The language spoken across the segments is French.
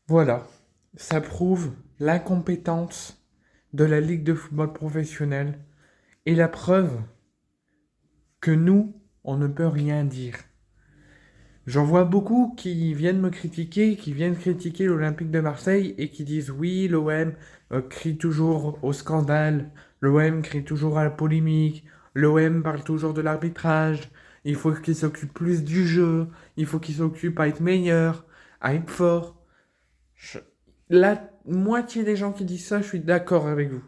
Voilà, ça prouve l'incompétence de la Ligue de football professionnel et la preuve que nous, on ne peut rien dire. J'en vois beaucoup qui viennent me critiquer, qui viennent critiquer l'Olympique de Marseille et qui disent oui, l'OM crie toujours au scandale, l'OM crie toujours à la polémique, l'OM parle toujours de l'arbitrage, il faut qu'il s'occupe plus du jeu, il faut qu'il s'occupe à être meilleur, à être fort. Je- La moitié des gens qui disent ça, je suis d'accord avec vous.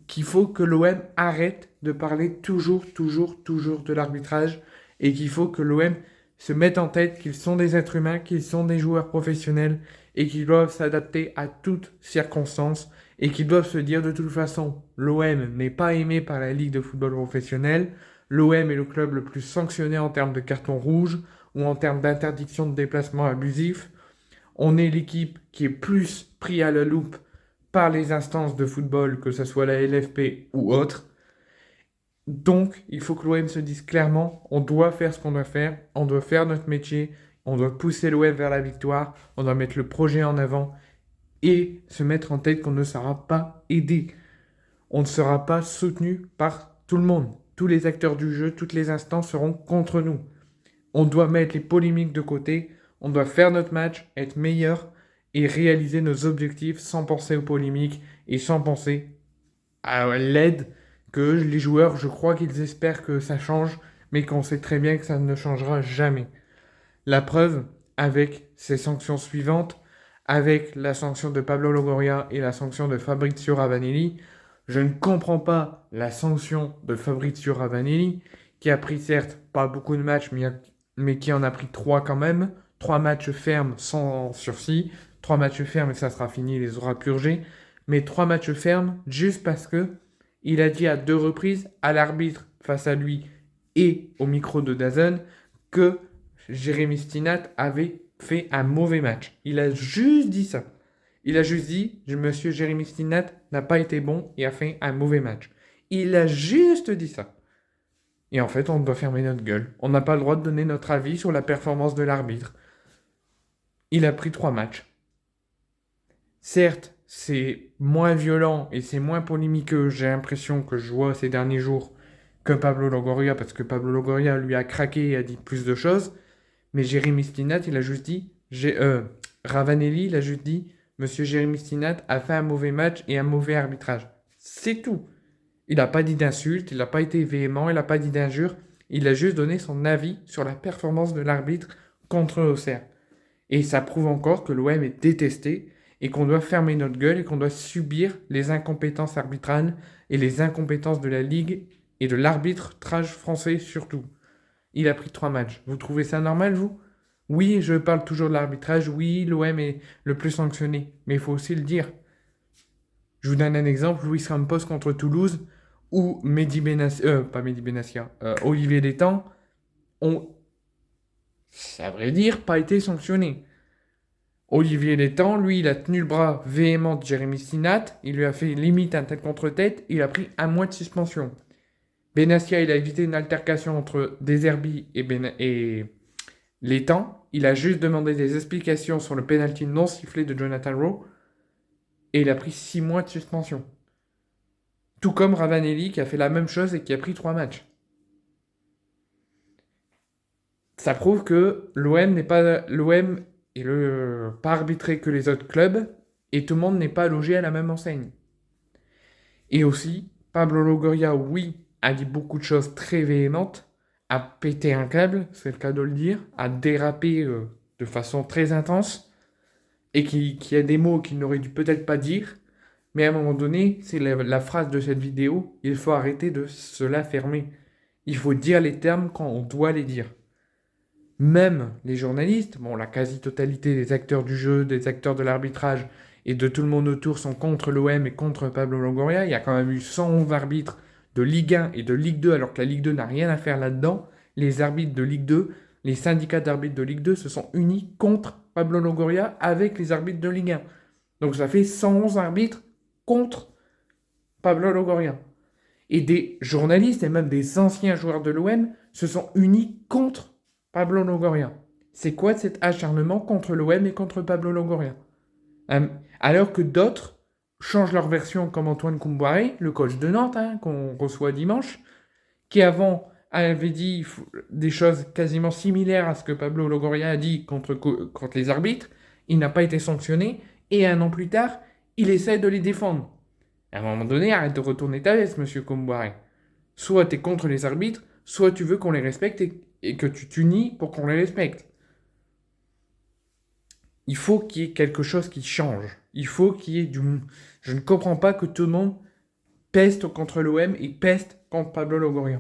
Qu'il faut que l'OM arrête de parler toujours de l'arbitrage et qu'il faut que l'OM se mette en tête qu'ils sont des êtres humains, qu'ils sont des joueurs professionnels et qu'ils doivent s'adapter à toutes circonstances et qu'ils doivent se dire de toute façon, l'OM n'est pas aimé par la Ligue de football professionnel, l'OM est le club le plus sanctionné en termes de carton rouge ou en termes d'interdiction de déplacement abusif, on est l'équipe qui est plus pris à la loupe par les instances de football, que ce soit la LFP ou autre. Donc, il faut que l'OM se dise clairement, on doit faire ce qu'on doit faire, on doit faire notre métier, on doit pousser l'OM vers la victoire, on doit mettre le projet en avant et se mettre en tête qu'on ne sera pas aidé. On ne sera pas soutenu par tout le monde. Tous les acteurs du jeu, toutes les instances seront contre nous. On doit mettre les polémiques de côté, on doit faire notre match, être meilleur et réaliser nos objectifs sans penser aux polémiques et sans penser à l'aide que les joueurs, je crois qu'ils espèrent que ça change, mais qu'on sait très bien que ça ne changera jamais. La preuve avec ces sanctions suivantes, avec la sanction de Pablo Longoria et la sanction de Fabrizio Ravanelli, je ne comprends pas la sanction de Fabrizio Ravanelli, qui a pris certes pas beaucoup de matchs, mais qui en a pris 3 quand même. 3 matchs fermes sans sursis. 3 matchs fermes et ça sera fini, il les aura purgés. Mais 3 matchs fermes juste parce que il a dit à 2 reprises à l'arbitre face à lui et au micro de Dazen que Jérémy Stinat avait fait un mauvais match. Il a juste dit ça. Il a juste dit, monsieur Jérémy Stinat n'a pas été bon et a fait un mauvais match. Il a juste dit ça. Et en fait, on doit fermer notre gueule. On n'a pas le droit de donner notre avis sur la performance de l'arbitre. Il a pris 3 matchs. Certes, c'est moins violent et c'est moins polémiqueux, j'ai l'impression que je vois ces derniers jours, que Pablo Longoria, parce que Pablo Longoria lui a craqué et a dit plus de choses. Mais Jérémy Stinat, il a juste dit, Ravanelli, il a juste dit, monsieur Jérémy Stinat a fait un mauvais match et un mauvais arbitrage. C'est tout. Il n'a pas dit d'insulte, il n'a pas été véhément, il n'a pas dit d'injure. Il a juste donné son avis sur la performance de l'arbitre contre l'Auxerre. Et ça prouve encore que l'OM est détesté et qu'on doit fermer notre gueule et qu'on doit subir les incompétences arbitrales et les incompétences de la Ligue et de l'arbitrage français surtout. Il a pris 3 matchs. Vous trouvez ça normal, vous? Oui, je parle toujours de l'arbitrage. Oui, l'OM est le plus sanctionné. Mais il faut aussi le dire. Je vous donne un exemple. Luis Campos contre Toulouse, où Mehdi Benassia, pas Mehdi Benassia, Olivier Létang ont, à vrai dire, pas été sanctionnés. Olivier Létang, lui, il a tenu le bras véhément de Jérémy Stinat. Il lui a fait limite un tête contre tête. Il a pris un mois de suspension. Benassia, il a évité une altercation entre Deserbi et L'étang, il a juste demandé des explications sur le penalty non sifflé de Jonathan Rowe et il a pris 6 mois de suspension. Tout comme Ravanelli qui a fait la même chose et qui a pris 3 matchs. Ça prouve que l'OM est pas arbitré que les autres clubs et tout le monde n'est pas logé à la même enseigne. Et aussi, Pablo Longoria, oui, a dit beaucoup de choses très véhémentes, a pété un câble, c'est le cas de le dire, a dérapé de façon très intense et qui a des mots qu'il n'aurait dû peut-être pas dire, mais à un moment donné, c'est la phrase de cette vidéo, il faut arrêter de se la fermer. Il faut dire les termes quand on doit les dire. Même les journalistes, bon, la quasi-totalité des acteurs du jeu, des acteurs de l'arbitrage et de tout le monde autour sont contre l'OM et contre Pablo Longoria. Il y a quand même eu 111 arbitres de Ligue 1 et de Ligue 2, alors que la Ligue 2 n'a rien à faire là-dedans. Les arbitres de Ligue 2, les syndicats d'arbitres de Ligue 2 se sont unis contre Pablo Longoria avec les arbitres de Ligue 1. Donc ça fait 111 arbitres contre Pablo Longoria. Et des journalistes et même des anciens joueurs de l'OM se sont unis contre Pablo Longoria. C'est quoi cet acharnement contre l'OM et contre Pablo Longoria? Alors que d'autres changent leur version, comme Antoine Koumboiré, le coach de Nantes, qu'on reçoit dimanche, qui avant avait dit des choses quasiment similaires à ce que Pablo Longoria a dit contre les arbitres. Il n'a pas été sanctionné, et un an plus tard, il essaie de les défendre. À un moment donné, arrête de retourner ta veste, monsieur Koumboiré. Soit tu es contre les arbitres, soit tu veux qu'on les respecte et que tu t'unis pour qu'on les respecte. Il faut qu'il y ait quelque chose qui change. Il faut qu'il y ait du... Je ne comprends pas que tout le monde peste contre l'OM et peste contre Pablo Longoria.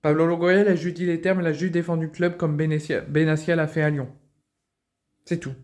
Pablo Longoria, il a juste dit les termes, il a juste défendu le club comme Benassia l'a fait à Lyon. C'est tout.